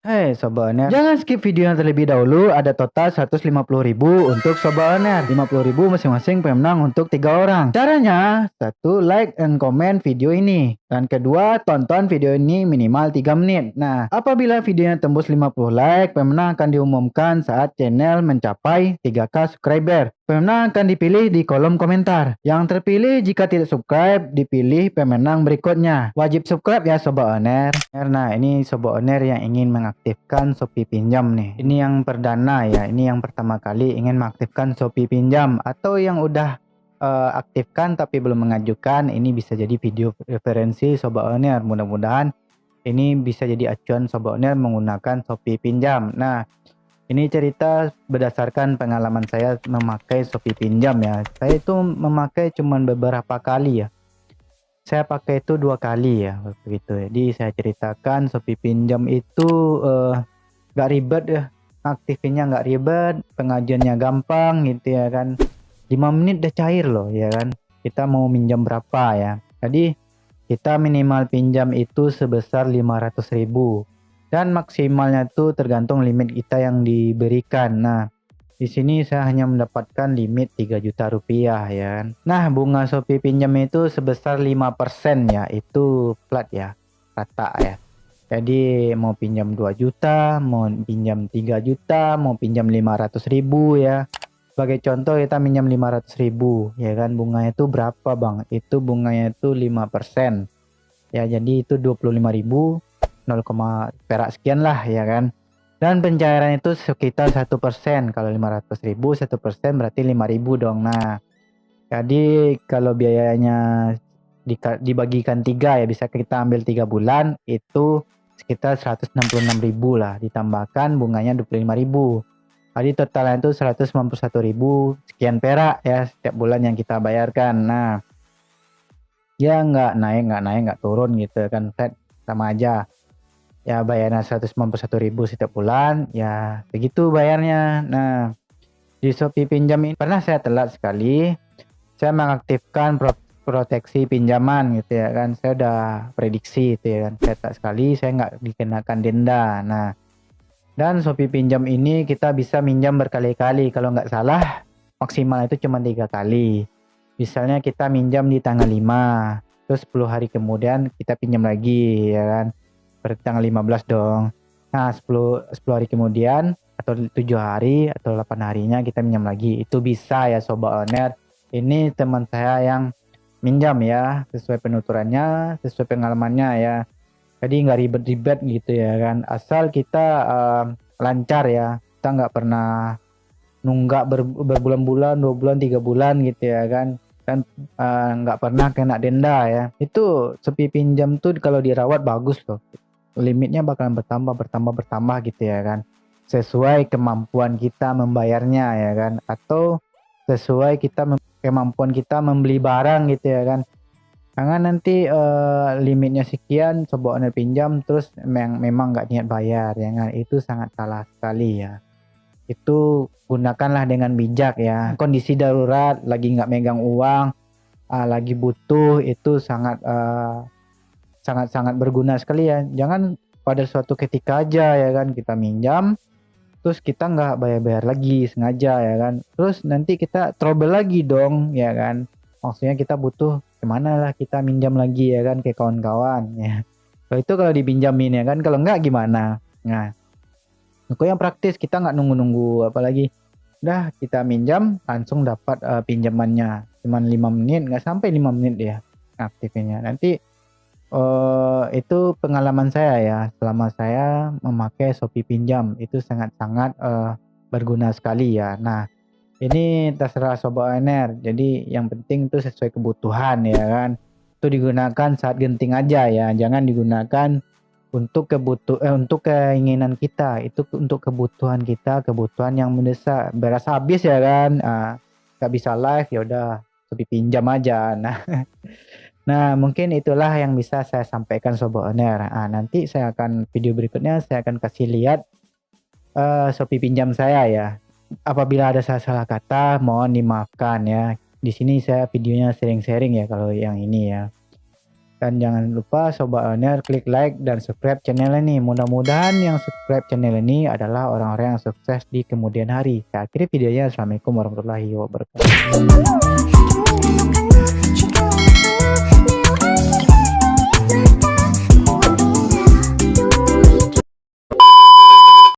Hei Sobat Oner, jangan skip videonya terlebih dahulu. Ada total 150.000 untuk Sobat Oner, 50.000 masing-masing pemenang untuk 3 orang. Caranya, satu, like dan komen video ini. Dan kedua, tonton video ini minimal 3 menit. Nah, apabila videonya tembus 50 like, pemenang akan diumumkan saat channel mencapai 3K subscriber. Pemenang akan dipilih di kolom komentar. Yang terpilih jika tidak subscribe, dipilih pemenang berikutnya. Wajib subscribe ya Sobat Oner. Nah, ini Sobat Oner yang ingin mengaktifkan Shopee Pinjam nih. Ini yang perdana ya, ini yang pertama kali ingin mengaktifkan Shopee Pinjam. Atau yang udah aktifkan tapi belum mengajukan, ini bisa jadi video referensi Sobat Oner. Mudah-mudahan ini bisa jadi acuan Sobat Oner menggunakan Shopee Pinjam. Nah, ini cerita berdasarkan pengalaman saya memakai Shopee Pinjam ya. Saya itu memakai cuman beberapa kali ya. Saya pakai itu 2 kali ya waktu itu. Jadi saya ceritakan Shopee Pinjam itu gak ribet ya. Aktifnya gak ribet, pengajuannya gampang gitu ya kan. 5 menit udah cair loh ya kan. Kita mau minjam berapa ya. Jadi kita minimal pinjam itu sebesar 500.000. Dan maksimalnya itu tergantung limit kita yang diberikan. Nah, di sini saya hanya mendapatkan limit 3 juta rupiah ya kan. Nah, bunga Shopee Pinjam itu sebesar 5% ya. Itu flat ya, rata ya. Jadi mau pinjam 2 juta, mau pinjam 3 juta, mau pinjam 500.000 ya. Sebagai contoh kita minjam 500.000 ya kan, bunganya itu berapa Bang? Itu bunganya itu 5%. Ya, jadi itu 25.000, 0, perak sekian lah ya kan. Dan pencairan itu sekitar 1%. Kalau 500.000 1% berarti 5.000 dong. Nah, jadi kalau biayanya dibagikan 3 ya, bisa kita ambil 3 bulan itu sekitar 166.000 lah, ditambahkan bunganya 25.000. Jadi totalnya itu 191.000 sekian perak ya setiap bulan yang kita bayarkan. Nah, ya nggak naik nggak turun gitu kan, flat sama aja. Ya bayarnya 191.000 setiap bulan, ya begitu bayarnya. Nah, di Shopee Pinjam ini pernah saya telat sekali. Saya mengaktifkan proteksi pinjaman gitu ya kan. Saya udah prediksi itu ya kan. Saya telat sekali, saya nggak dikenakan denda. Nah, dan Shopee Pinjam ini kita bisa minjam berkali-kali. Kalau nggak salah maksimal itu cuma 3 kali. Misalnya kita minjam di tanggal 5, terus 10 hari kemudian kita pinjam lagi ya kan. Berarti tanggal 15 dong. Nah, 10 hari kemudian atau 7 hari atau 8 harinya kita minjam lagi. Itu bisa ya Sobat Oner. Ini teman saya yang minjam ya, sesuai penuturannya, sesuai pengalamannya ya. Jadi nggak ribet-ribet gitu ya kan. Asal kita lancar ya. Kita nggak pernah nunggak berbulan-bulan, 2 bulan, 3 bulan gitu ya kan. Dan nggak pernah kena denda ya. Itu Shopee Pinjam tuh kalau dirawat bagus loh. Limitnya bakalan bertambah gitu ya kan, sesuai kemampuan kita membayarnya ya kan, atau sesuai kemampuan kita membeli barang gitu ya kan. Jangan nanti limitnya sekian Sobat Oner pinjam terus memang nggak niat bayar ya kan, itu sangat salah sekali ya. Itu gunakanlah dengan bijak ya. Kondisi darurat, lagi nggak megang uang, lagi butuh, itu sangat berguna sekali ya. Jangan pada suatu ketika aja ya kan kita minjam terus kita nggak bayar-bayar lagi sengaja ya kan, terus nanti kita trouble lagi dong ya kan. Maksudnya kita butuh, kemana lah kita minjam lagi ya kan, ke kawan-kawan ya. Kalau itu kalau dipinjamin ya kan, kalau nggak gimana. Nah, kok yang praktis, kita nggak nunggu-nunggu, apalagi udah kita minjam langsung dapat pinjamannya cuman 5 menit, nggak sampai 5 menit ya aktifnya. Nanti itu pengalaman saya ya, selama saya memakai Shopee Pinjam itu sangat-sangat berguna sekali ya. Nah, ini terserah Sobat Oner. Jadi yang penting itu sesuai kebutuhan ya kan. Itu digunakan saat genting aja ya. Jangan digunakan untuk untuk keinginan kita. Itu untuk kebutuhan kita, kebutuhan yang mendesak. Berasa habis ya kan. Nggak bisa live ya udah Shopee Pinjam aja. Nah, nah, mungkin itulah yang bisa saya sampaikan Sobat Oner. Nanti saya akan video berikutnya saya akan kasih lihat Shopee Pinjam saya ya. Apabila ada salah kata mohon dimaafkan ya. Di sini saya videonya sharing-sharing ya kalau yang ini ya. Dan jangan lupa Sobat Owner klik like dan subscribe channel ini. Mudah-mudahan yang subscribe channel ini adalah orang-orang yang sukses di kemudian hari. Saya akhiri videonya. Assalamualaikum warahmatullahi wabarakatuh.